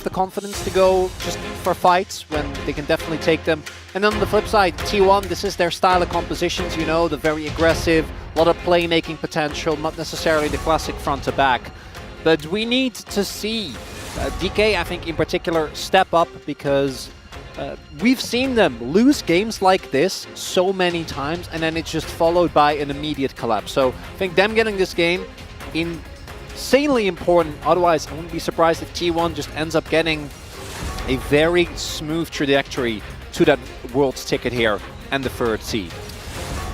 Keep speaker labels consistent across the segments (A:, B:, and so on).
A: have the confidence to go just for fights when they can definitely take them. And then on the flip side, T1, this is their style of compositions, you know, the very aggressive, a lot of playmaking potential, not necessarily the classic front to back. But we need to see DK, I think in particular, step up because we've seen them lose games like this so many times and then it's just followed by an immediate collapse. So I think them getting this game insanely important. Otherwise, I wouldn't be surprised if T1 just ends up getting a very smooth trajectory to that Worlds ticket here and the third seed.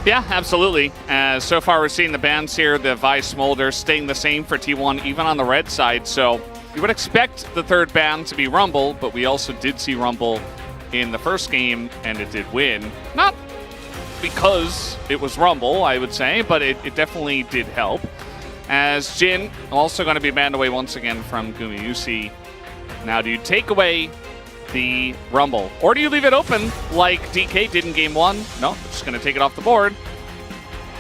B: Yeah, absolutely. So far we're seeing the bans here, the Vi Smolder staying the same for T1 even on the red side. So you would expect the third ban to be Rumble, but we also did see Rumble in the first game, and it did win. Not because it was Rumble, I would say, but it definitely did help. As Jin also going to be banned away once again from Gumayusi. Now, do you take away the Rumble, or do you leave it open like DK did in Game 1? No, just going to take it off the board.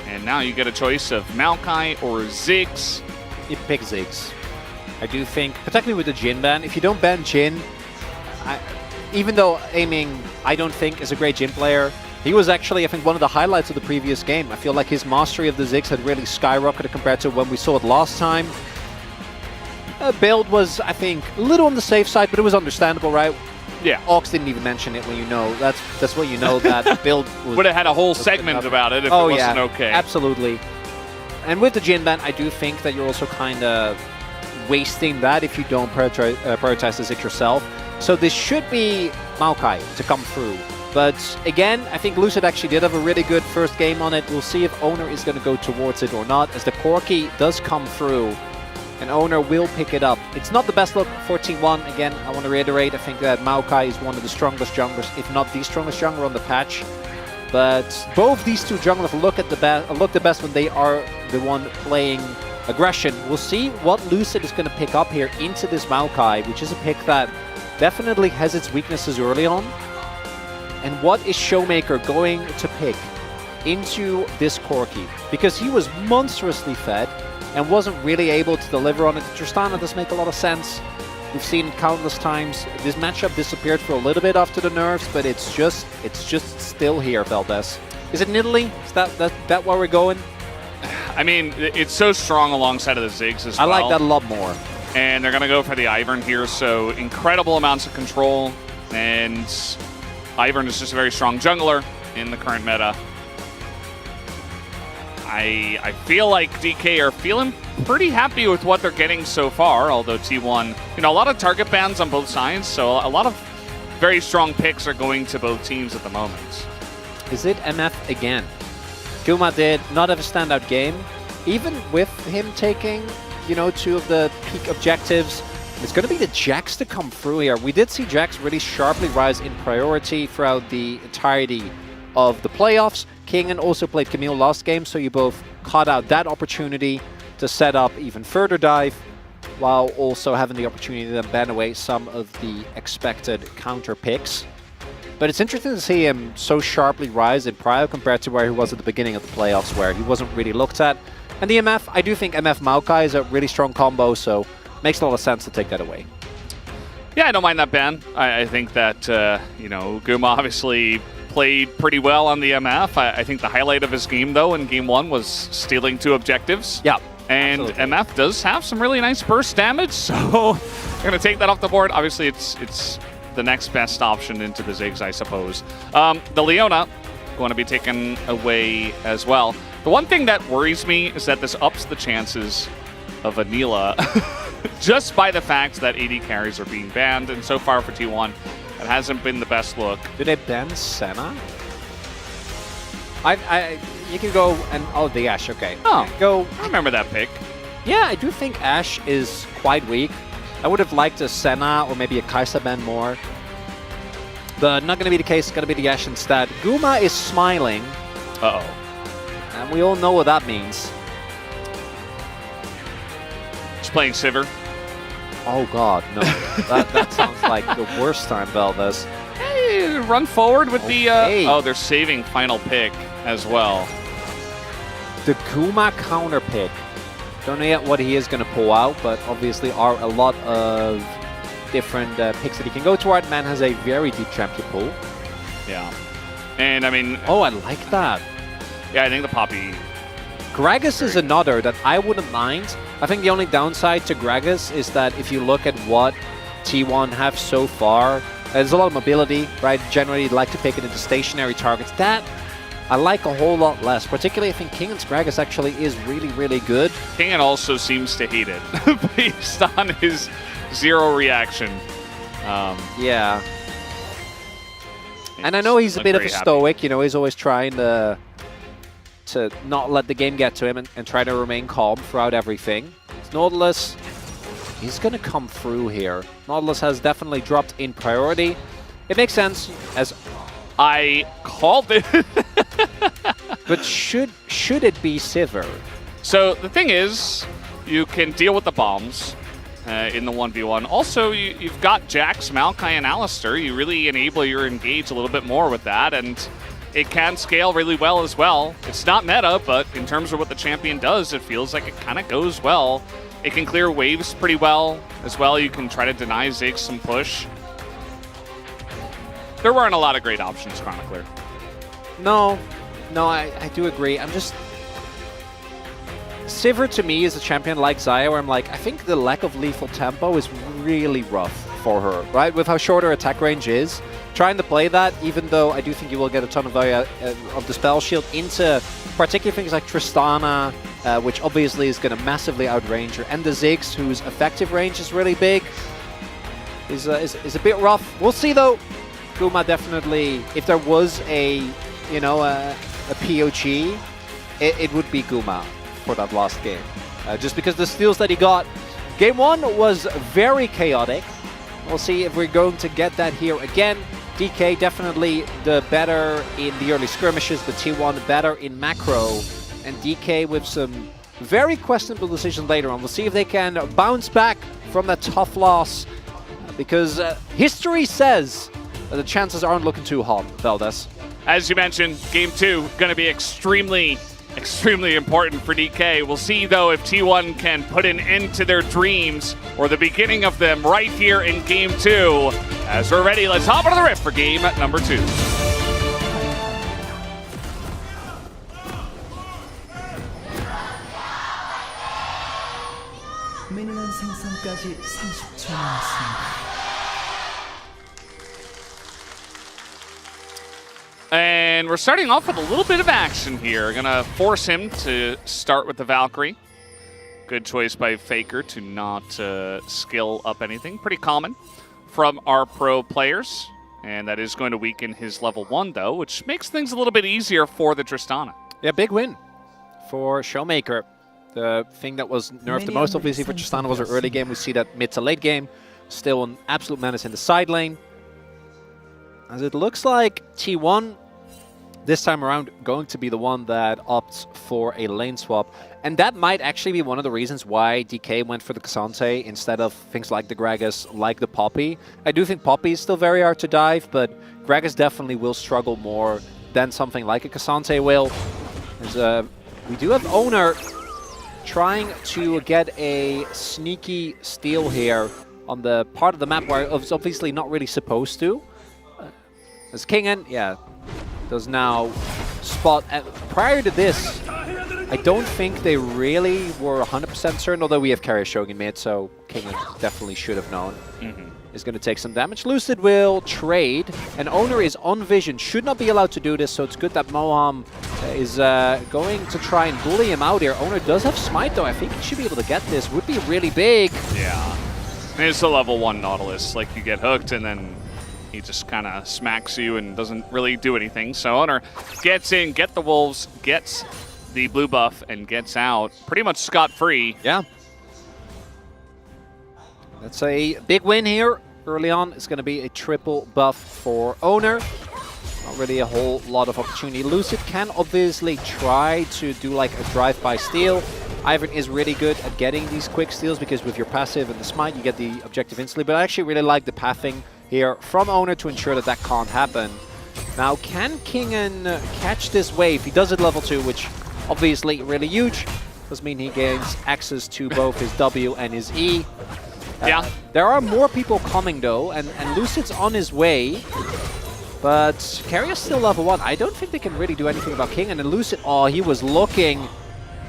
B: And now you get a choice of Maokai or Ziggs.
A: You pick Ziggs. I do think, particularly with the Jin ban, if you don't ban Jin, even though Aiming, I don't think, is a great Jin player, he was actually, I think, one of the highlights of the previous game. I feel like his mastery of the Ziggs had really skyrocketed compared to when we saw it last time. Build was, I think, a little on the safe side, but it was understandable, right?
B: Yeah.
A: Ox didn't even mention it when you know. That's what you know, that Build
B: would have had a whole segment about it if it wasn't okay.
A: Absolutely. And with the Jin ban, I do think that you're also kind of wasting that if you don't prioritize the Ziggs yourself. So this should be Maokai to come through. But again, I think Lucid actually did have a really good first game on it. We'll see if Oner is going to go towards it or not, as the Corki does come through, and Oner will pick it up. It's not the best look for T1. Again, I want to reiterate, I think that Maokai is one of the strongest junglers, if not the strongest jungler on the patch. But both these two junglers look the best when they are the one playing aggression. We'll see what Lucid is going to pick up here into this Maokai, which is a pick that definitely has its weaknesses early on. And what is Showmaker going to pick into this Corki? Because he was monstrously fed and wasn't really able to deliver on it. Tristana does make a lot of sense. We've seen it countless times. This matchup disappeared for a little bit after the nerfs, but it's just still here, Valdez. Is it Nidalee? Is that where we're going?
B: I mean, it's so strong alongside of the Ziggs as well.
A: I like that a lot more.
B: And they're going to go for the Ivern here, so incredible amounts of control. And Ivern is just a very strong jungler in the current meta. I feel like DK are feeling pretty happy with what they're getting so far, although T1, you know, a lot of target bans on both sides, so a lot of very strong picks are going to both teams at the moment.
A: Is it MF again? Guma did not have a standout game. Even with him taking, you know, two of the peak objectives, it's going to be the Jax to come through here. We did see Jax really sharply rise in priority throughout the entirety of the playoffs. Kingen also played Camille last game, so you both caught out that opportunity to set up even further dive, while also having the opportunity to then ban away some of the expected counter picks. But it's interesting to see him so sharply rise in prio compared to where he was at the beginning of the playoffs, where he wasn't really looked at. And the MF, I do think MF Maokai is a really strong combo, so makes a lot of sense to take that away.
B: Yeah, I don't mind that ban. I think that, you know, Guma obviously played pretty well on the MF. I think the highlight of his game, though, in Game 1 was stealing 2 objectives.
A: Yeah.
B: And
A: absolutely.
B: MF does have some really nice burst damage, so I'm going to take that off the board. Obviously, it's the next best option into the Ziggs, I suppose. The Leona going to be taken away as well. The one thing that worries me is that this ups the chances of Anila just by the fact that AD carries are being banned, and so far for T1, it hasn't been the best look.
A: Did they ban Senna? You can go and the Ashe, okay.
B: Oh,
A: go.
B: I remember that pick.
A: Yeah, I do think Ashe is quite weak. I would have liked a Senna or maybe a Kai'Sa ban more, but not going to be the case. It's going to be the Ashe instead. Guma is smiling.
B: Uh-oh.
A: And we all know what that means.
B: Just playing Sivir.
A: Oh god, no. that sounds like the worst time, Valdez.
B: Hey, run forward with
A: okay.
B: the... oh, they're saving final pick as well.
A: The Guma counter pick. Don't know yet what he is going to pull out, but obviously are a lot of different picks that he can go toward. Man has a very deep champion pool.
B: Yeah. And I mean...
A: Oh, I like that.
B: Yeah, I think the Poppy...
A: Gragas is another that I wouldn't mind. I think the only downside to Gragas is that if you look at what T1 have so far, there's a lot of mobility, right? Generally, you'd like to pick it into stationary targets. That I like a whole lot less. Particularly, I think Kingan's Gragas actually is really, really good.
B: Kingan also seems to hate it based on his zero reaction.
A: Yeah. And I know he's a bit of a stoic, you know, he's always trying to not let the game get to him and try to remain calm throughout everything. Nautilus, he's going to come through here. Nautilus has definitely dropped in priority. It makes sense, as
B: I called it.
A: But should it be Sivir?
B: So the thing is, you can deal with the bombs in the 1v1. Also, you've got Jax, Maokai, and Alistair. You really enable your engage a little bit more with that, and it can scale really well as well. It's not meta, but in terms of what the champion does, it feels like it kind of goes well. It can clear waves pretty well as well. You can try to deny Ziggs some push. There weren't a lot of great options, Chronicler.
A: No, I do agree. I'm just... Sivir to me is a champion like Xayah where I'm like, I think the lack of lethal tempo is really rough for her, right? With how short her attack range is. Trying to play that, even though I do think you will get a ton of value of the spell shield into particularly things like Tristana, which obviously is going to massively outrange her, and the Ziggs, whose effective range is really big, is a bit rough. We'll see though. Guma definitely, if there was a POG, it would be Guma for that last game. Just because the steals that he got. Game 1 was very chaotic. We'll see if we're going to get that here again. DK definitely the better in the early skirmishes, but T1 better in macro. And DK with some very questionable decisions later on. We'll see if they can bounce back from that tough loss. Because history says that the chances aren't looking too hot, VODS.
B: As you mentioned, Game 2 going to be extremely important for DK. We'll see, though, if T1 can put an end to their dreams or the beginning of them right here in Game 2. As we're ready, let's hop into the rift for game number 2. And we're starting off with a little bit of action here. Gonna force him to start with the Valkyrie. Good choice by Faker to not skill up anything. Pretty common from our pro players. And that is going to weaken his level 1, though, which makes things a little bit easier for the Tristana.
A: Yeah, big win for Showmaker. The thing that was nerfed the most, obviously, for Tristana was her early game. We see that mid to late game. Still an absolute menace in the side lane. As it looks like T1, this time around, going to be the one that opts for a lane swap. And that might actually be one of the reasons why DK went for the K'Sante instead of things like the Gragas, like the Poppy. I do think Poppy is still very hard to dive, but Gragas definitely will struggle more than something like a K'Sante will. We do have Oner trying to get a sneaky steal here on the part of the map where it's obviously not really supposed to. As Kingan, yeah, does now spot. Prior to this, I don't think they really were 100% certain, although we have Keria showing in mid, so Kingan definitely should have known. Is going to take some damage. Lucid will trade, and Oner is on vision. Should not be allowed to do this, so it's good that Moham is going to try and bully him out here. Oner does have Smite, though. I think he should be able to get this. Would be really big.
B: Yeah. It's a level 1 Nautilus. Like, you get hooked, and then he just kind of smacks you and doesn't really do anything. So Oner gets in, get the Wolves, gets the blue buff, and gets out pretty much scot-free.
A: Yeah. That's a big win here. Early on, it's going to be a triple buff for Oner. Not really a whole lot of opportunity. Lucid can obviously try to do like a drive-by steal. Ivern is really good at getting these quick steals because with your passive and the smite, you get the objective instantly. But I actually really like the pathing here from Oner to ensure that that can't happen. Now, can Kingan catch this wave? He does it level 2, which obviously really huge. Does mean he gains access to both his W and his E.
B: Yeah.
A: There are more people coming though, and Lucid's on his way. But Keria's still level 1. I don't think they can really do anything about King. And then Lucid, oh, he was looking.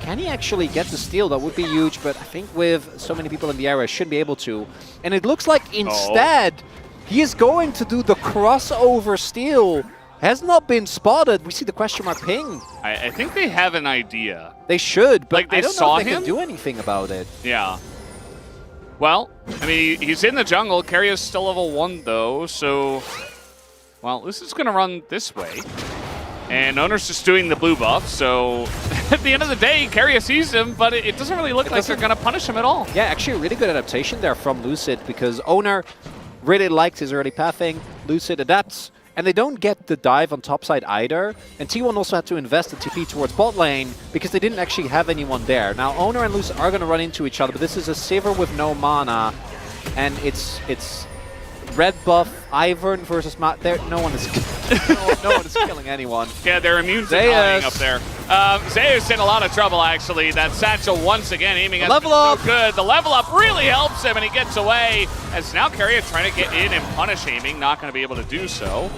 A: Can he actually get the steal? That would be huge, but I think with so many people in the area, should be able to. And it looks like instead, he is going to do the crossover steal. Has not been spotted. We see the question mark ping.
B: I think they have an idea.
A: They should, but
B: like, they
A: I don't
B: saw
A: know if they
B: him?
A: can do anything about it.
B: Yeah. Well, I mean, he's in the jungle. Keria's still level 1, though, so... Well, this is going to run this way. And Oner's just doing the blue buff, so at the end of the day, Keria sees him, but it doesn't really look like they're going to punish him at all.
A: Yeah, actually a really good adaptation there from Lucid, because Oner really liked his early pathing. Lucid adapts, and they don't get the dive on top side either. And T1 also had to invest the TP towards bot lane, because they didn't actually have anyone there. Now, Oner and Lucid are going to run into each other, but this is a Sivir with no mana, and it's red buff, Ivern versus no one is no one is killing anyone.
B: Yeah, they're immune to dying up there. Zeus in a lot of trouble, actually. That satchel once again aiming at
A: level up.
B: So good. The level up really helps him, and he gets away. As now Keria trying to get in and punish aiming, not going to be able to do so.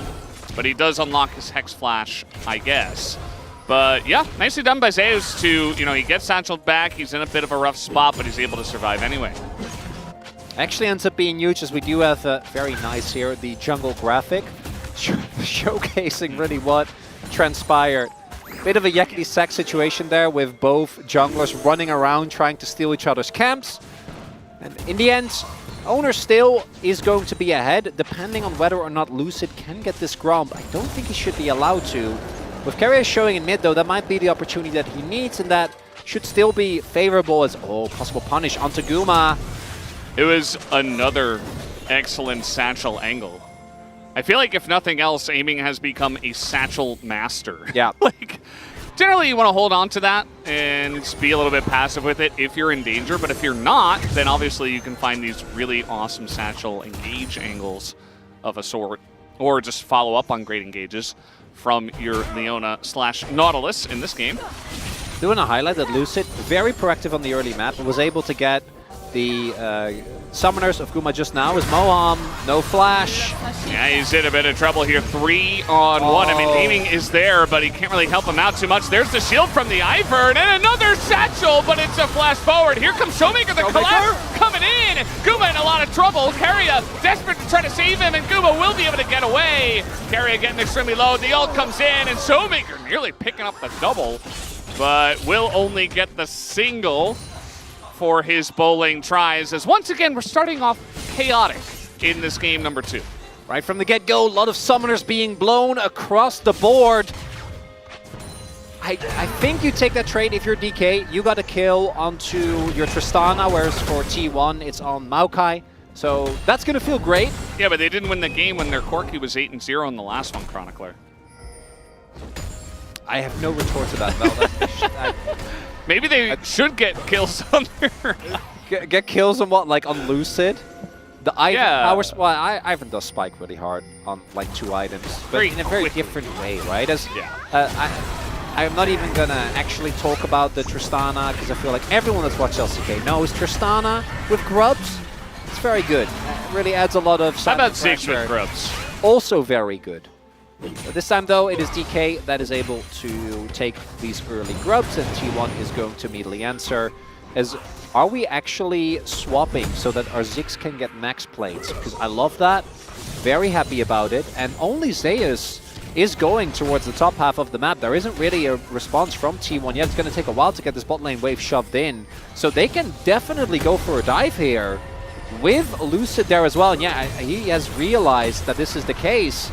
B: But he does unlock his Hex Flash, I guess. But yeah, nicely done by Zeus to, he gets satcheled back. He's in a bit of a rough spot, but he's able to survive anyway.
A: Actually ends up being huge, as we do have very nice here, the jungle graphic, showcasing really what transpired. Bit of a yakety sack situation there with both junglers running around trying to steal each other's camps. And in the end, Oner still is going to be ahead, depending on whether or not Lucid can get this Gromp. I don't think he should be allowed to. With Keria showing in mid though, that might be the opportunity that he needs, and that should still be favorable as, possible punish onto Guma.
B: It was another excellent satchel angle. I feel like if nothing else, aiming has become a satchel master.
A: Yeah.
B: Generally you want to hold on to that and be a little bit passive with it if you're in danger, but if you're not, then obviously you can find these really awesome satchel engage angles of a sort, or just follow up on great engages from your Leona/Nautilus in this game.
A: Do want to highlight that Lucid, very proactive on the early map, and was able to get the summoners of Guma just now is Moham, no flash.
B: Yeah, he's in a bit of trouble here. 3-on-1. I mean, aiming is there, but he can't really help him out too much. There's the shield from the Ivern, and another satchel, but it's a flash forward. Here comes Showmaker, the collapse coming in. Guma in a lot of trouble. Keria desperate to try to save him, and Guma will be able to get away. Keria getting extremely low. The ult comes in, and Showmaker nearly picking up the double, but will only get the single for his bowling tries, as once again we're starting off chaotic in this game number 2.
A: Right from the get-go, a lot of summoners being blown across the board. I think you take that trade if you're DK. You got a kill onto your Tristana, whereas for T1 it's on Maokai. So that's going to feel great.
B: Yeah, but they didn't win the game when their Corki was 8-0 in the last one, Chronicler.
A: I have no retort to that, Val.
B: Maybe they should get kills on there.
A: Get kills on what? Like on Lucid? The item power Ivan does spike really hard on like 2 items, but in a very different way, right? As I'm not even gonna actually talk about the Tristana, because I feel like everyone that's watched LCK knows Tristana with grubs. It's very good. It really adds a lot of.
B: How about Ziggs with grubs?
A: Also very good. This time, though, it is DK that is able to take these early grubs, and T1 is going to immediately answer. As are we actually swapping so that our Ziggs can get max plates? Because I love that. Very happy about it. And only Zeus is going towards the top half of the map. There isn't really a response from T1 yet. It's going to take a while to get this bot lane wave shoved in. So they can definitely go for a dive here with Lucid there as well. And yeah, he has realized that this is the case.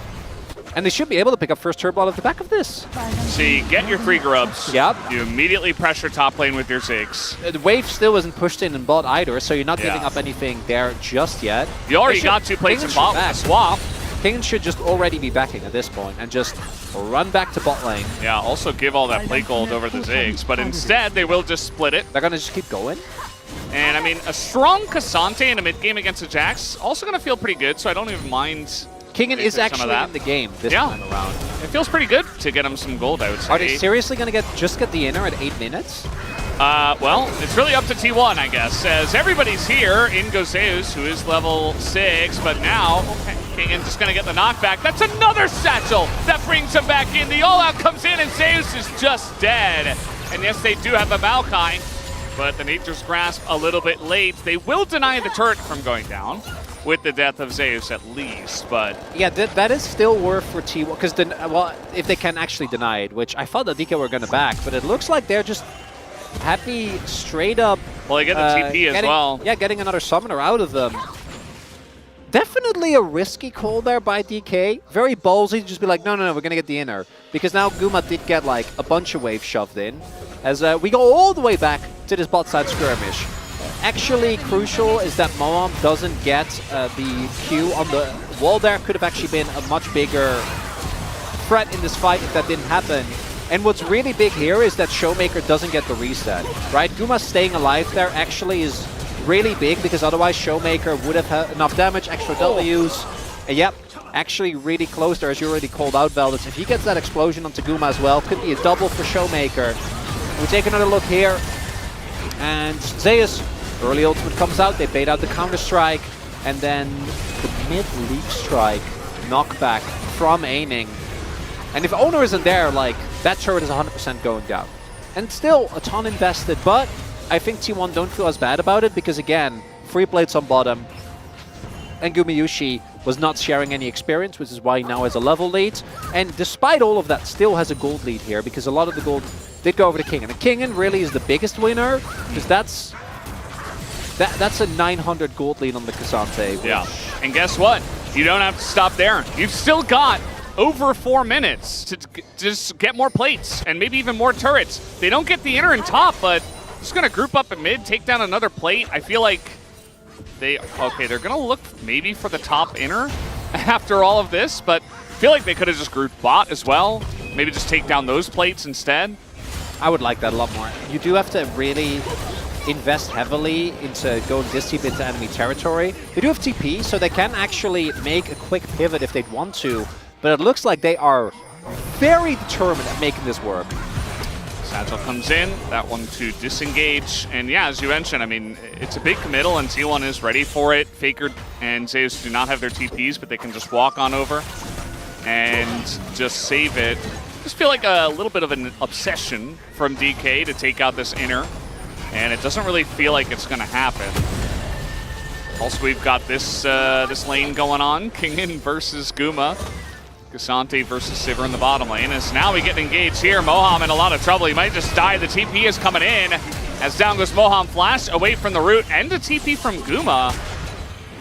A: And they should be able to pick up first turbo out of the back of this.
B: So you get your 3 grubs.
A: Yep.
B: You immediately pressure top lane with your Ziggs.
A: The wave still isn't pushed in bot either, so you're not giving up anything there just yet.
B: You already got 2 plates in bot with a swap.
A: King should just already be backing at this point and just run back to bot lane.
B: Yeah, also give all that plate gold over the Ziggs, but instead they will just split it.
A: They're going to just keep going.
B: And I mean, a strong Cassante in a mid game against the Jax also going to feel pretty good, so I don't even mind.
A: Kingen is actually in the game this time around.
B: It feels pretty good to get him some gold, I would say.
A: Are they seriously going to just get the inner at 8 minutes?
B: Well, it's really up to T1, I guess, as everybody's here. In goes Zeus, who is level 6, but now Kingen just going to get the knockback. That's another satchel that brings him back in. The all-out comes in, and Zeus is just dead. And yes, they do have a Maokai, but the Nature's Grasp a little bit late. They will deny the turret from going down with the death of Zeus at least, but... Yeah,
A: that is still worth for T1, because, well, if they can actually deny it, which I thought the DK were going to back, but it looks like they're just happy straight up...
B: Well, they get the TP as well.
A: Yeah, getting another summoner out of them. Definitely a risky call there by DK. Very ballsy to just be like, no, we're going to get the inner. Because now Guma did get like a bunch of waves shoved in. As we go all the way back to this bot side skirmish. Actually crucial is that Moham doesn't get the Q on the wall there. Could have actually been a much bigger threat in this fight if that didn't happen. And what's really big here is that Showmaker doesn't get the reset, right? Guma staying alive there actually is really big because otherwise Showmaker would have had enough damage, extra W's. Yep, actually really close there as you already called out, Veldas. If he gets that explosion onto Guma as well, could be a double for Showmaker. We take another look here, and Zeus, early ultimate comes out, they bait out the counter-strike, and then the mid-leap strike knockback from aiming. And if Oner isn't there, like, that turret is 100% going down. And still a ton invested, but I think T1 don't feel as bad about it because, again, free plates on bottom, and Gumayusi was not sharing any experience, which is why he now has a level lead. And despite all of that, still has a gold lead here because a lot of the gold did go over to Kingen. And Kingen really is the biggest winner because that's a 900 gold lead on the K'Sante.
B: Yeah, and guess what? You don't have to stop there. You've still got over 4 minutes to just get more plates and maybe even more turrets. They don't get the inner and top, but just going to group up in mid, take down another plate. I feel like they're going to look maybe for the top inner after all of this, but I feel like they could have just grouped bot as well. Maybe just take down those plates instead.
A: I would like that a lot more. You do have to really invest heavily into going this deep into enemy territory. They do have TP, so they can actually make a quick pivot if they'd want to, but it looks like they are very determined at making this work.
B: Satchel comes in, that one to disengage, and yeah, as you mentioned, I mean, it's a big committal and T1 is ready for it. Faker and Zeus do not have their TPs, but they can just walk on over and just save it. Just feel like a little bit of an obsession from DK to take out this inner, and it doesn't really feel like it's going to happen. Also, we've got this this lane going on, Kingen versus Guma. K'Sante versus Sivir in the bottom lane. As now we get engaged here, Moham in a lot of trouble. He might just die. The TP is coming in. As down goes Moham, flash away from the root, and a TP from Guma.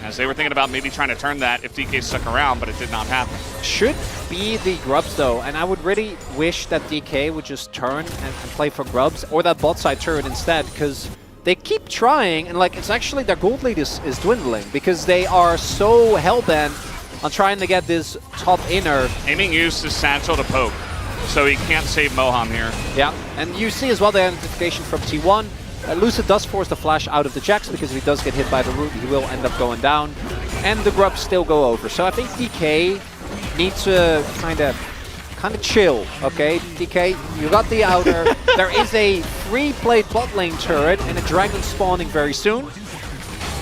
B: As they were thinking about maybe trying to turn that if DK stuck around, but it did not happen.
A: Should be the Grubs though, and I would really wish that DK would just turn and play for Grubs, or that bot side turret instead, because they keep trying, and like it's actually their gold lead is dwindling, because they are so hell-bent on trying to get this top inner.
B: Aiming used his satchel to poke, so he can't save Moham here.
A: Yeah, and you see as well the identification from T1. Lucid does force the flash out of the Jax because if he does get hit by the root, he will end up going down. And the Grubs still go over. So I think DK needs to kind of chill, okay? DK, you got the outer. There is a 3-plate bot lane turret and a dragon spawning very soon.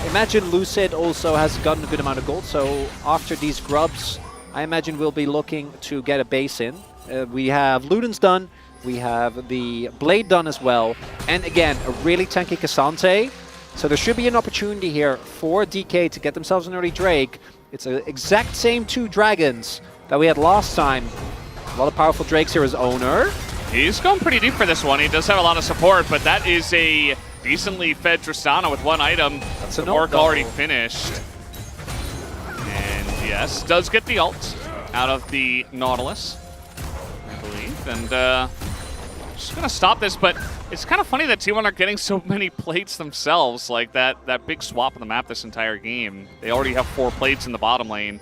A: Imagine Lucid also has gotten a good amount of gold, so after these Grubs, I imagine we'll be looking to get a base in. We have Luden's done, we have the Blade done as well, and again, a really tanky K'Sante. So there should be an opportunity here for DK to get themselves an early Drake. It's the exact same 2 dragons that we had last time. A lot of powerful Drakes here is Oner.
B: He's going pretty deep for this one. He does have a lot of support, but that is a decently fed Tristana with 1 item.
A: That's
B: the work already finished. And yes, does get the ult out of the Nautilus, I believe. And just going to stop this, but it's kind of funny that T1 are getting so many plates themselves. Like that big swap on the map this entire game. They already have 4 plates in the bottom lane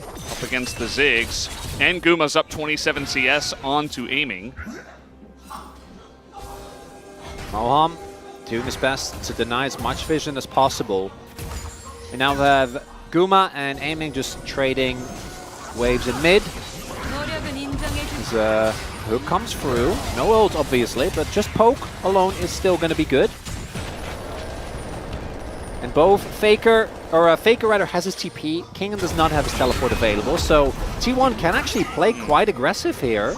B: up against the Ziggs. And Guma's up 27 CS onto aiming.
A: Moham doing his best to deny as much vision as possible. And now we have Guma and aiming just trading waves in mid. Hook comes through. No ult, obviously, but just poke alone is still going to be good. And both Faker rather has his TP. Kingan does not have his teleport available, so T1 can actually play quite aggressive here.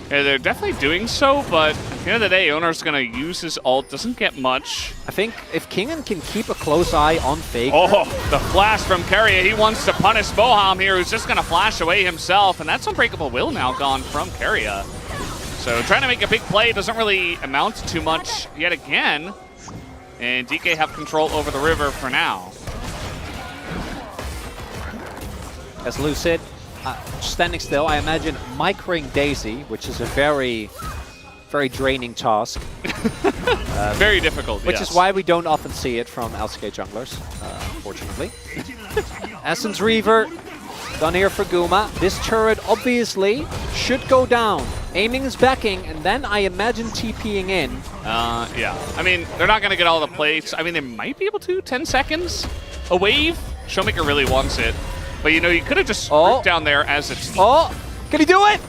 B: Yeah, they're definitely doing so, but at the end of the day, Oner's going to use his ult. Doesn't get much.
A: I think if Kingan can keep a close eye on Faker...
B: Oh, the flash from Keria. He wants to punish Boham here, who's just going to flash away himself, and that's Unbreakable Will now gone from Keria. So trying to make a big play doesn't really amount to too much yet again. And DK have control over the river for now.
A: As Lucid, standing still, I imagine microing Daisy, which is a very, very draining task.
B: Very difficult,
A: Which
B: yes.
A: is why we don't often see it from LCK junglers, unfortunately. Essence Reaver, done here for Guma. This turret obviously should go down. Aiming is backing, and then I imagine TPing in.
B: Yeah. I mean, they're not going to get all the plates. I mean, they might be able to. 10 seconds. A wave. Showmaker really wants it. But, you know, you could have just grouped down there as it's...
A: Oh! Can he do it?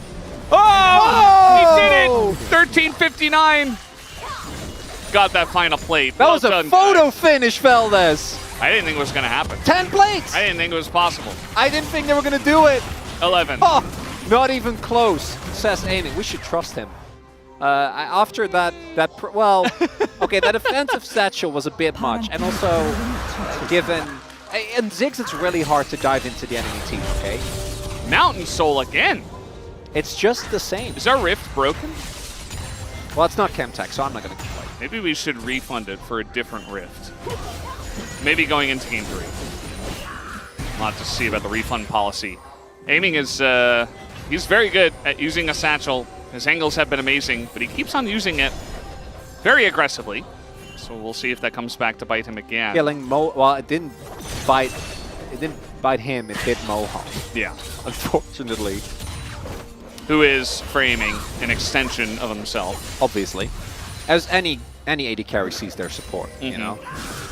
B: Oh! He did it! 13:59. Got that final plate.
A: That
B: well
A: was a
B: done,
A: photo
B: guys.
A: finish, Valdez.
B: I didn't think it was going to happen.
A: 10 plates!
B: I didn't think it was possible.
A: I didn't think they were going to do it.
B: 11.
A: Oh, not even close, says Aiming. We should trust him. After that okay, that offensive satchel was a bit much. And also, given... And Ziggs, it's really hard to dive into the enemy team, okay?
B: Mountain Soul again.
A: It's just the same.
B: Is our rift broken?
A: Well, it's not Chemtech, so I'm not going to complain.
B: Maybe we should refund it for a different rift. Maybe going into Game 3. A lot to see about the refund policy. Aiming is, he's very good at using a satchel. His angles have been amazing, but he keeps on using it very aggressively. So we'll see if that comes back to bite him again.
A: Killing Mo, well, it didn't bite him, it hit Mohawk.
B: Yeah.
A: Unfortunately.
B: Who is framing an extension of himself.
A: Obviously. As any AD carry sees their support, you know?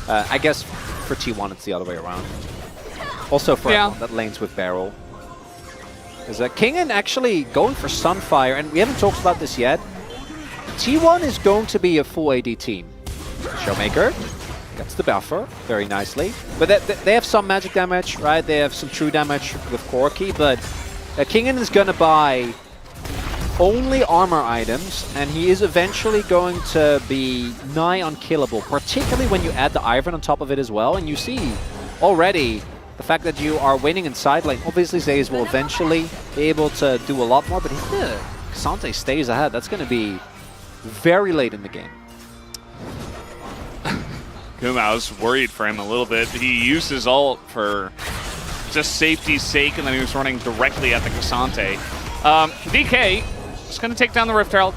A: I guess for T1 it's the other way around. Also for everyone that lanes with Barrel. Is Kingan actually going for Sunfire, and we haven't talked about this yet. T1 is going to be a full AD team. Showmaker gets the buffer very nicely. But they have some magic damage, right? They have some true damage with Corki, but Kingan is going to buy only armor items, and he is eventually going to be nigh unkillable, particularly when you add the Iron on top of it as well. And you see already the fact that you are winning in side lane. Obviously, Zeus will eventually be able to do a lot more, but if Kasante stays ahead, that's going to be very late in the game.
B: Guma, I was worried for him a little bit. He used his ult for just safety's sake, and then he was running directly at the Kasante. DK is going to take down the Rift Herald.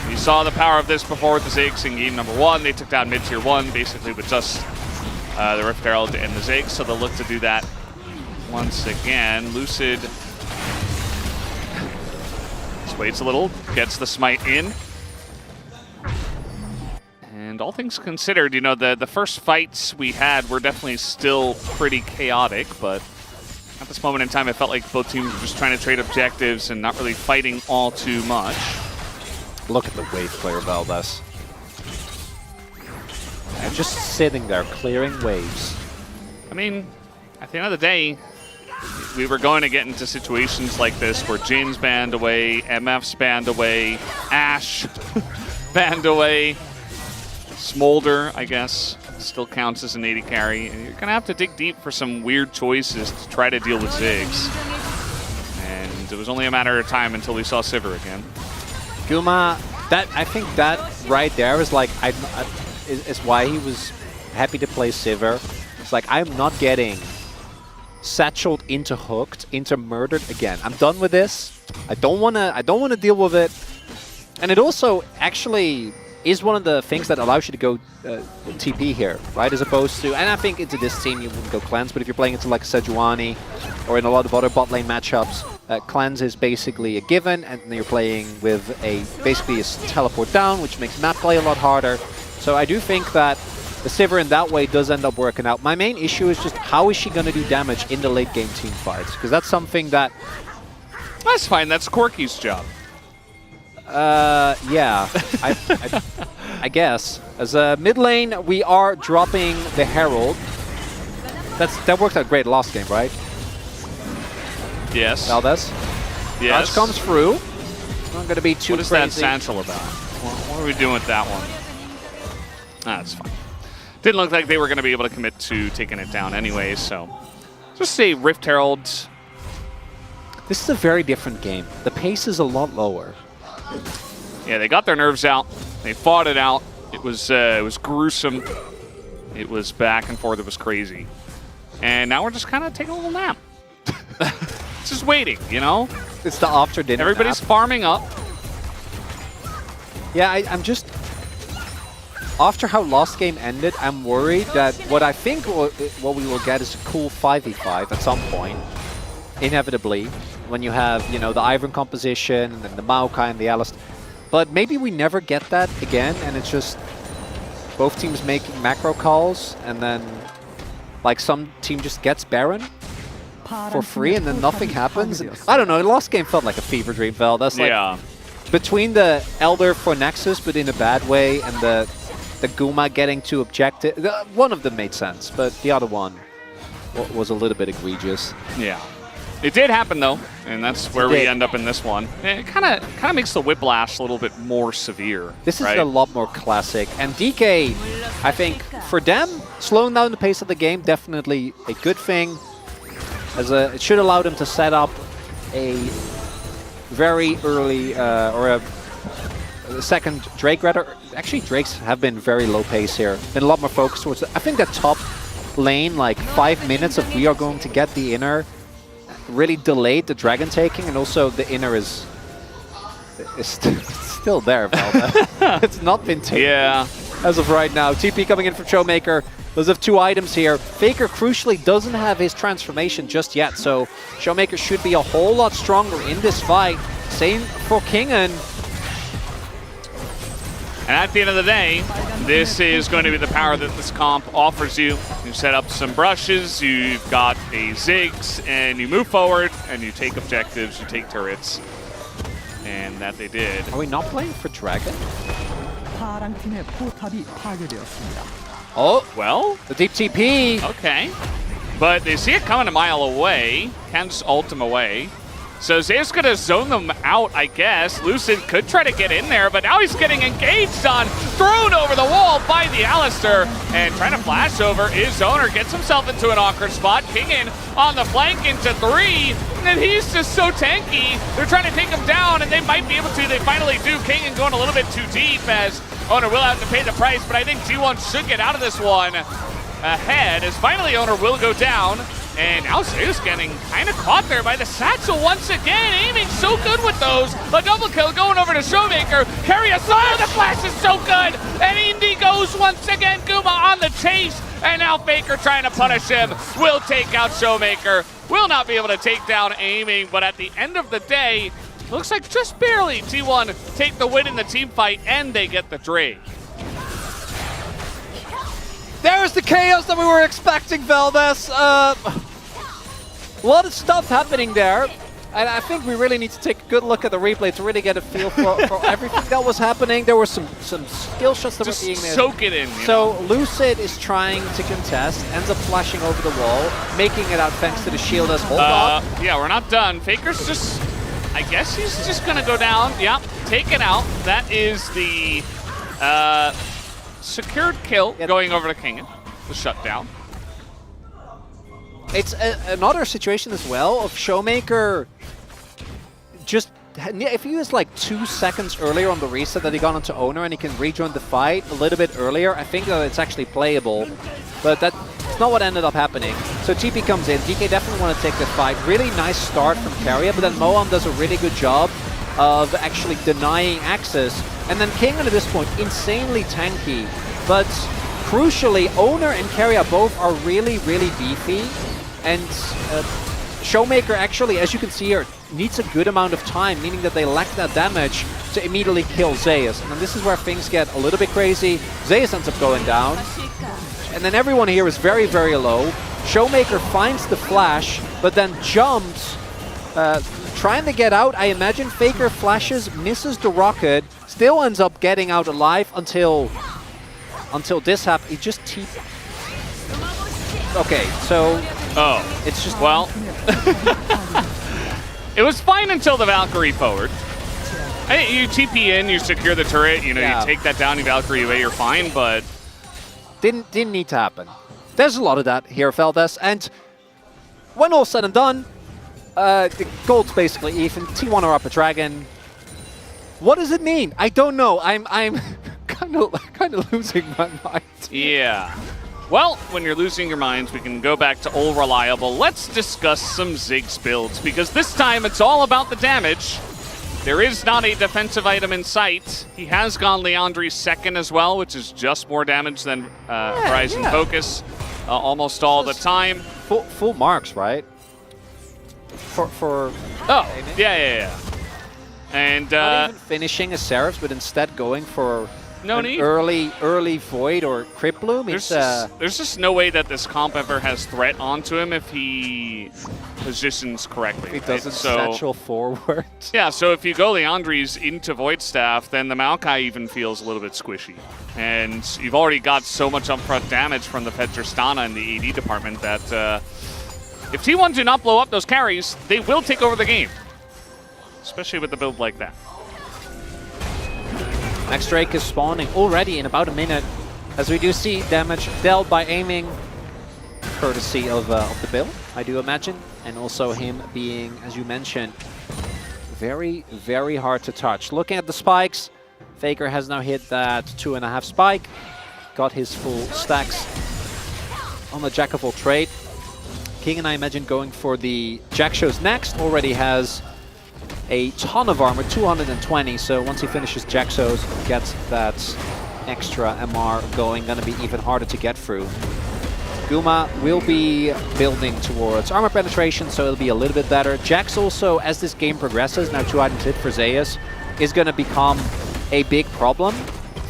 B: We saw the power of this before with the Ziggs in game number 1. They took down mid-tier 1, basically with just the Rift Herald and the Ziggs, so they'll look to do that once again. Lucid just waits a little, gets the smite in. And all things considered, you know, the first fights we had were definitely still pretty chaotic, but at this moment in time, it felt like both teams were just trying to trade objectives and not really fighting all too much.
A: Look at the wave player, Valdez. And just sitting there, clearing waves.
B: I mean, at the end of the day, we were going to get into situations like this where Jin's banned away, MF's banned away, Ashe banned away. Smolder, I guess, still counts as an AD carry. And you're going to have to dig deep for some weird choices to try to deal with Ziggs. And it was only a matter of time until we saw Sivir again.
A: Guma, I think that right there is like, is why he was happy to play Sivir. It's like, I'm not getting satcheled into hooked, into murdered again. I'm done with this. I don't wanna deal with it. And it also actually is one of the things that allows you to go TP here, right? As opposed to, and I think into this team you wouldn't go cleanse, but if you're playing into like a Sejuani or in a lot of other bot lane matchups, cleanse is basically a given, and you're playing with basically a teleport down, which makes map play a lot harder. So I do think that the Sivir in that way does end up working out. My main issue is just how is she going to do damage in the late game team fights? Because that's something that...
B: That's fine, that's Corki's job.
A: Yeah, I guess. As a mid lane, we are dropping the Herald. That worked out great last game, right?
B: Yes.
A: VODS.
B: Yes.
A: Touch comes through. Not going to be too
B: What is
A: crazy.
B: that Satchel about? What are we doing with that one? That's fine. Didn't look like they were going to be able to commit to taking it down anyway, so just a Rift Herald.
A: This is a very different game. The pace is a lot lower.
B: Yeah, they got their nerves out. They fought it out. It was gruesome. It was back and forth. It was crazy. And now we're just kind of taking a little nap. Just waiting, you know?
A: It's the after dinner.
B: Everybody's
A: nap.
B: farming up.
A: Yeah, I'm just... After how last game ended, I'm worried that what I think what we will get is a cool 5v5 at some point. Inevitably. When you have, you know, the Ivern composition, and then the Maokai and the Alistair. But maybe we never get that again, and it's just both teams making macro calls, and then like some team just gets Baron for free, and then nothing happens. I don't know, the last game felt like a fever dream, Vel. That's like between the Elder for Nexus, but in a bad way, and the Guma getting to objective. One of them made sense, but the other one was a little bit egregious.
B: Yeah. It did happen, though, and that's where we end up in this one. It kind of makes the whiplash a little bit more severe.
A: This is a lot more classic. And DK, I think, for them, slowing down the pace of the game, definitely a good thing. It should allow them to set up a very early, or a second Drake, rather. Actually, Drakes have been very low pace here. Been a lot more focused towards I think the top lane, like 5 minutes of we are going to get the inner, really delayed the dragon taking, and also the inner is still there, Velda. It's not been taken as of right now. TP coming in from Showmaker. Those have 2 items here. Faker, crucially, doesn't have his transformation just yet, so Showmaker should be a whole lot stronger in this fight. Same for Kingen.
B: And at the end of the day, this is going to be the power that this comp offers you. You set up some brushes, you've got a Ziggs, and you move forward, and you take objectives, you take turrets. And that they did.
A: Are we not playing for Dragon? Oh,
B: well,
A: the deep TP.
B: Okay. But they see it coming a mile away. Can just ult him away. So Zeus going to zone them out, I guess. Lucid could try to get in there, but now he's getting engaged on, thrown over the wall by the Alistair, and trying to flash over is Oner. Gets himself into an awkward spot. Kingen on the flank into 3, and he's just so tanky. They're trying to take him down, and they might be able to. They finally do. Kingen going a little bit too deep, as Oner will have to pay the price, but I think G1 should get out of this one ahead, as finally Oner will go down. And now Zeus getting kind of caught there by the Satchel once again, aiming so good with those. A double kill going over to Showmaker. Keria, the flash is so good. And Indy goes once again. Guma on the chase. And now Faker trying to punish him. Will take out Showmaker. Will not be able to take down aiming, but at the end of the day, looks like just barely T1 take the win in the team fight, and they get the Drake.
A: There's the chaos that we were expecting, Veldes. A lot of stuff happening there. And I think we really need to take a good look at the replay to really get a feel for everything that was happening. There were some skill shots that
B: just
A: were being made.
B: Soak it in.
A: So Lucid is trying to contest, ends up flashing over the wall, making it out thanks to the shield as hold up.
B: Yeah, we're not done. Faker's just, I guess he's just going to go down. Yeah, taken out. That is the secured kill going over to Kingen. The shutdown.
A: It's another situation as well of Showmaker just, if he was like 2 seconds earlier on the reset that he got onto Oner and he can rejoin the fight a little bit earlier, I think that it's actually playable. But that's not what ended up happening. So TP comes in. DK definitely want to take the fight. Really nice start from Keria, but then Moam does a really good job of actually denying access. And then Kingen at this point, insanely tanky. But crucially, Oner and Keria both are really, really beefy. And Showmaker actually, as you can see here, needs a good amount of time, meaning that they lack that damage to immediately kill Zeus. And this is where things get a little bit crazy. Zeus ends up going down. And then everyone here is very, very low. Showmaker finds the flash, but then jumps Trying to get out. I imagine Faker flashes, misses the rocket, still ends up getting out alive until this happens. He just Okay, so it's just
B: well. It was fine until the Valkyrie forward. You TP in, you secure the turret, you know, you take that down, you Valkyrie away, you're fine, but
A: didn't need to happen. There's a lot of that here, VODS, and when all's said and done, the gold's basically even. T1 are up a dragon. What does it mean? I don't know. I'm kind of losing my mind.
B: Yeah. Well, when you're losing your minds, we can go back to old reliable. Let's discuss some Ziggs builds, because this time it's all about the damage. There is not a defensive item in sight. He has gone Leandri's second as well, which is just more damage than Horizon Focus almost all the time.
A: Full marks, right? For
B: yeah. And
A: not even finishing a Seraph, but instead going for early Void or Crypt Bloom.
B: There's just no way that this comp ever has threat onto him if he positions correctly.
A: He doesn't satchel forward.
B: Yeah, so if you go Leandri's into Void Staff, then the Maokai even feels a little bit squishy. And you've already got so much upfront damage from the Petristana in the AD department that if T1 do not blow up those carries, they will take over the game. Especially with a build like that.
A: Next Drake is spawning already in about a minute, as we do see damage dealt by aiming, courtesy of the build, I do imagine, and also him being, as you mentioned, very, very hard to touch. Looking at the spikes, Faker has now hit that 2.5 spike, got his full stacks on the Jack of all trade. King, and I imagine going for the Jack shows next, already has a ton of armor, 220, so once he finishes Jaxos, gets that extra MR going, gonna be even harder to get through. Guma will be building towards armor penetration, so it'll be a little bit better. Jax also, as this game progresses, now 2 items hit for Zeus, is gonna become a big problem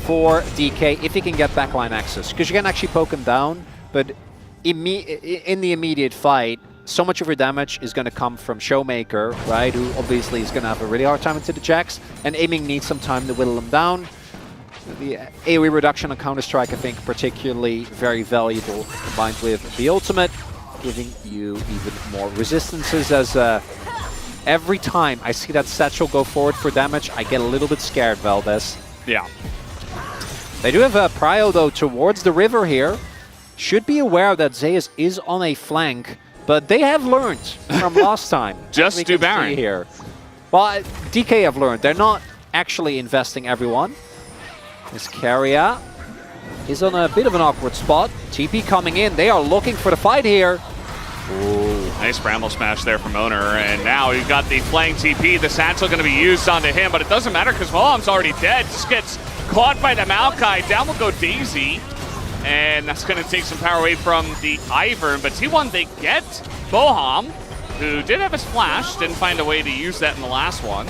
A: for DK if he can get backline access, because you can actually poke him down, but in the immediate fight, so much of your damage is going to come from Showmaker, right, who obviously is going to have a really hard time into the Jax, and aiming needs some time to whittle him down. The AoE reduction on Counter-Strike, I think, particularly very valuable, combined with the ultimate, giving you even more resistances, as every time I see that satchel go forward for damage, I get a little bit scared, VODS.
B: Yeah.
A: They do have a prio, though, towards the river here. Should be aware that Zeus is on a flank, but they have learned from last time.
B: Just do Baron
A: here. Well, DK have learned. They're not actually investing everyone. This Keria is on a bit of an awkward spot. TP coming in. They are looking for the fight here.
B: Ooh, nice Bramble Smash there from Oner. And now you've got the flank TP. The satchel going to be used onto him, but it doesn't matter because Voham's already dead. Just gets caught by the Maokai. Down will go Daisy. And that's going to take some power away from the Ivern. But T1, they get Boham, who did have his flash, didn't find a way to use that in the last one.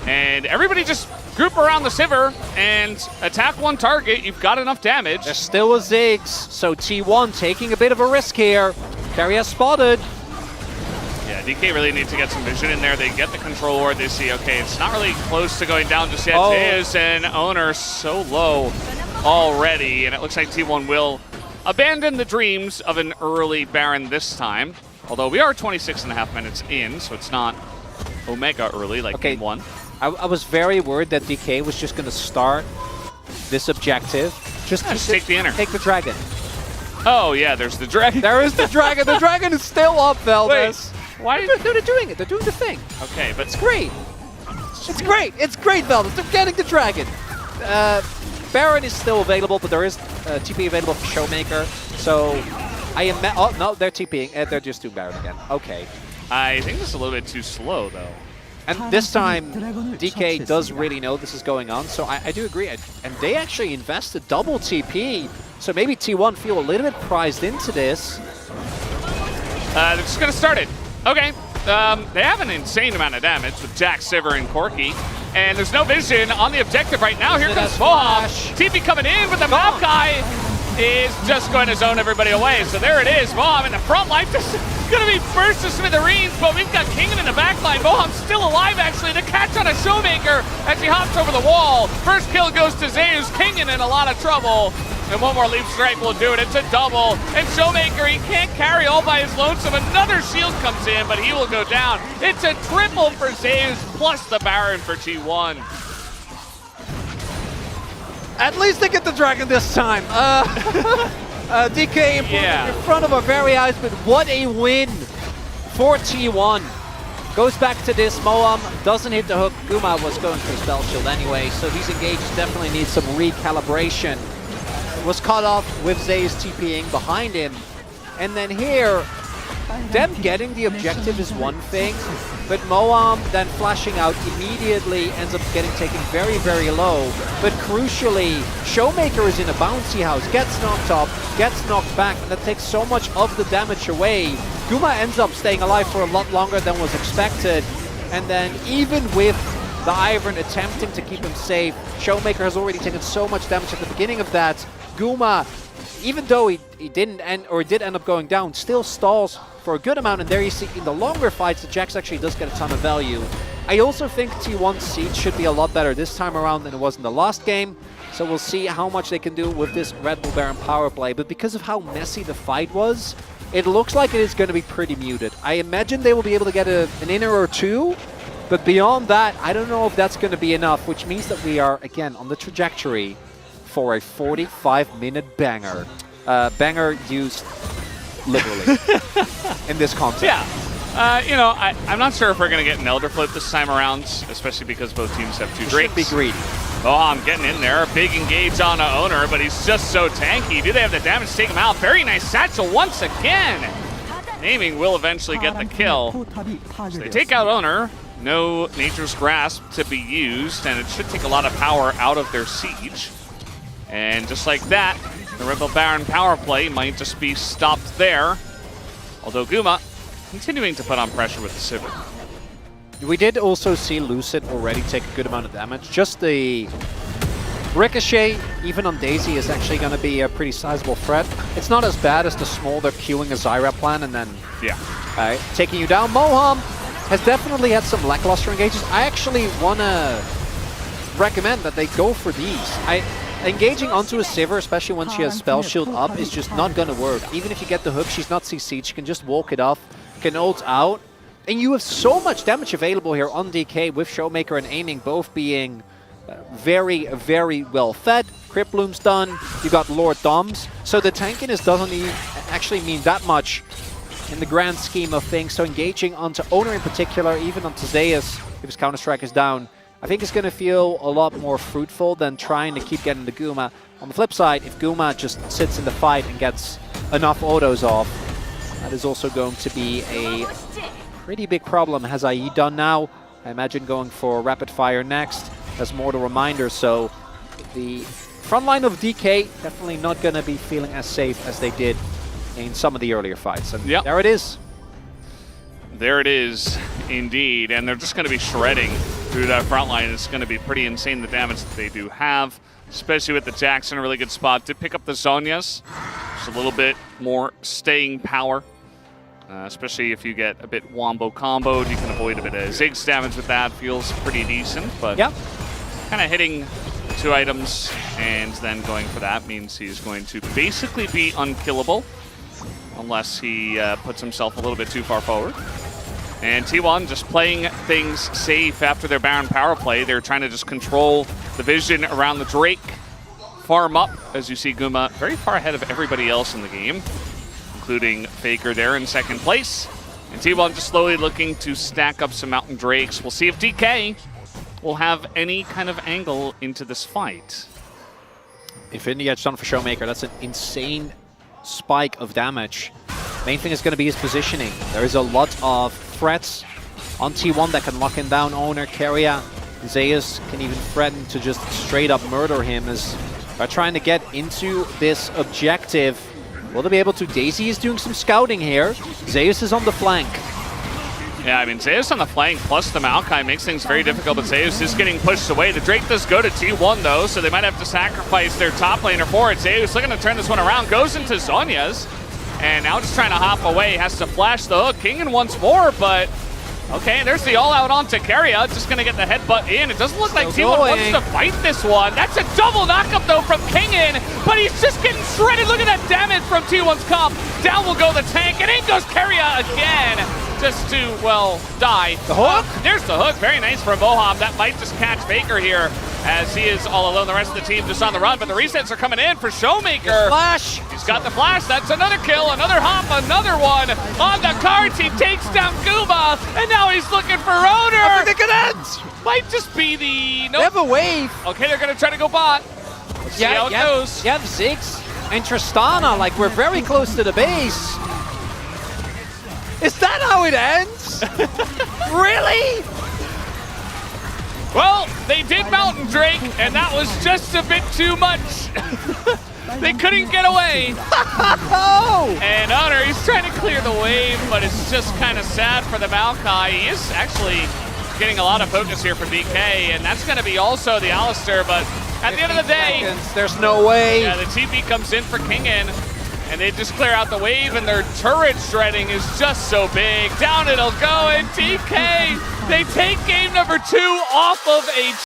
B: And everybody just group around the Sivir and attack one target. You've got enough damage.
A: There's still a Ziggs, so T1 taking a bit of a risk here. Keria spotted.
B: Yeah, DK really needs to get some vision in there. They get the control ward. They see, okay, it's not really close to going down just yet. Zeus and Oner so low already, and it looks like T1 will abandon the dreams of an early Baron this time. Although we are 26.5 minutes in, so it's not Omega early like Game 1.
A: I was very worried that DK was just going to start this objective. Just
B: take the inner.
A: Take the dragon.
B: Oh yeah, there's the dragon.
A: There is the dragon. The dragon is still up, VODS.
B: Why?
A: They're doing it. They're doing the thing.
B: Okay, but
A: it's great. It's great. It's great, VODS. They're getting the dragon. Baron is still available, but there is TP available for Showmaker. So I am. Oh no, they're TPing. They're just doing Baron again. Okay.
B: I think this is a little bit too slow, though.
A: And this time, DK does really know this is going on. So I do agree. And they actually invested double TP. So maybe T1 feel a little bit prized into this.
B: They're just gonna start it. Okay. They have an insane amount of damage with Jack, Sivir, and Corki. And there's no vision on the objective right now. Here comes Boham. TP coming in, but the Maokai is just going to zone everybody away. So there it is. Boham in the front line. gonna be burst to smithereens, but we've got Kingen in the backline. Moham's still alive, actually. The catch on a Showmaker as he hops over the wall. First kill goes to Zeus. Kingen in a lot of trouble. And one more leap strike will do it. It's a double. And Showmaker, he can't carry all by his lonesome. Another shield comes in, but he will go down. It's a triple for Zeus, plus the Baron for T1.
A: At least they get the dragon this time. DK in front of our very eyes, but what a win for T1. Goes back to this, Moham doesn't hit the hook. Guma was going for a spell shield anyway, so these engages definitely need some recalibration. Was caught off with Zeus TPing behind him. And then here, them getting the objective is one thing, but Moham then flashing out immediately ends up getting taken very, very low. But crucially, Showmaker is in a bouncy house, gets knocked up, gets knocked back, and that takes so much of the damage away. Guma ends up staying alive for a lot longer than was expected. And then even with the Ivern attempting to keep him safe, Showmaker has already taken so much damage at the beginning of that. Guma, even though he did end up going down, still stalls for a good amount, and there you see in the longer fights, the Jax actually does get a ton of value. I also think T1's siege should be a lot better this time around than it was in the last game, so we'll see how much they can do with this Red Bull Baron power play, but because of how messy the fight was, it looks like it is going to be pretty muted. I imagine they will be able to get an inner or two, but beyond that, I don't know if that's going to be enough, which means that we are, again, on the trajectory for a 45-minute banger. Banger used literally in this context.
B: Yeah. You know, I'm not sure if we're going to get an Elder Flip this time around, especially because both teams have two Drakes.
A: Should be greedy.
B: Oh, I'm getting in there. Big engage on Oner, but he's just so tanky. Do they have the damage to take him out? Very nice satchel once again. Naming will eventually get the kill. So they take out Oner. No Nature's Grasp to be used, and it should take a lot of power out of their siege. And just like that, the Rebel Baron power play might just be stopped there. Although Guma continuing to put on pressure with the Sivir.
A: We did also see Lucid already take a good amount of damage. Just the Ricochet, even on Daisy, is actually going to be a pretty sizable threat. It's not as bad as the small they're queuing a Zyra plan and then taking you down. Moham has definitely had some lackluster engages. I actually want to recommend that they go for these. Engaging onto a Sivir, especially when she has Spell Shield up, is just not going to work. Even if you get the hook, she's not CC'd. She can just walk it off, can ult out. And you have so much damage available here on DK with Showmaker and Aiming both being very, very well fed. Crypt Bloom's done. You got Lord Doms. So the tankiness doesn't actually mean that much in the grand scheme of things. So engaging onto Oner in particular, even onto Zeus, if his Counter-Strike is down, I think it's going to feel a lot more fruitful than trying to keep getting the Guma. On the flip side, if Guma just sits in the fight and gets enough autos off, that is also going to be a pretty big problem. Has IE done now? I imagine going for Rapid Fire next as Mortal Reminder, so the front line of DK definitely not going to be feeling as safe as they did in some of the earlier fights. And there it is.
B: There it is, indeed. And they're just going to be shredding through that front line. It's going to be pretty insane, the damage that they do have, especially with the Jackson, a really good spot. Did pick up the Zhonya's. Just a little bit more staying power, especially if you get a bit wombo comboed. You can avoid a bit of Ziggs damage with that. Feels pretty decent, but kind of hitting 2 items and then going for that means he's going to basically be unkillable unless he puts himself a little bit too far forward. And T1 just playing things safe after their Baron power play. They're trying to just control the vision around the Drake. Farm up, as you see Guma very far ahead of everybody else in the game, including Faker there in second place. And T1 just slowly looking to stack up some Mountain Drakes. We'll see if DK will have any kind of angle into this fight.
A: Infinity Edge done for Showmaker. That's an insane spike of damage. Main thing is going to be his positioning. There is a lot of threats on T1 that can lock him down. Oner, Keria, Zeus can even threaten to just straight up murder him as they're trying to get into this objective. Will they be able to? Daisy is doing some scouting here. Zeus is on the flank.
B: Yeah, I mean, Zeus on the flank plus the Maokai makes things very difficult, but Zeus is getting pushed away. The Drake does go to T1, though, so they might have to sacrifice their top laner for it. Zeus looking to turn this one around, goes into Zhonya's. And now just trying to hop away, has to flash the hook. Kingen once more, but okay, there's the all-out onto Keria. Just going to get the headbutt in. It doesn't look like T1 wants to fight this one. That's a double knockup, though, from Kingen, but he's just getting shredded. Look at that damage from T1's comp. Down will go the tank, and in goes Keria again, just to, well, die.
A: The hook?
B: There's the hook. Very nice from Moham. That might just catch Faker here, as he is all alone. The rest of the team just on the run, but the resets are coming in for Showmaker.
A: Flash.
B: He's got the flash. That's another kill, another hop, another one on the cards. He takes down Guma, and now he's looking for Oner.
A: I think they could end.
B: Might just be the...
A: They have a wave.
B: Okay, they're going to try to go bot. Let's see how it goes.
A: You have Ziggs and Tristana, like we're very close to the base. Is that how it ends? Really?
B: Well, they did Mountain Drake, and that was just a bit too much. They couldn't get away.
A: Oh!
B: And Oner, he's trying to clear the wave, but it's just kind of sad for the Maokai. He is actually getting a lot of focus here from DK, and that's going to be also the Alistar, but at the end of the day,
A: there's no way.
B: Yeah, the TP comes in for Kingen, and they just clear out the wave, and their turret shredding is just so big. Down it'll go, and DK, they take game number 2 off of a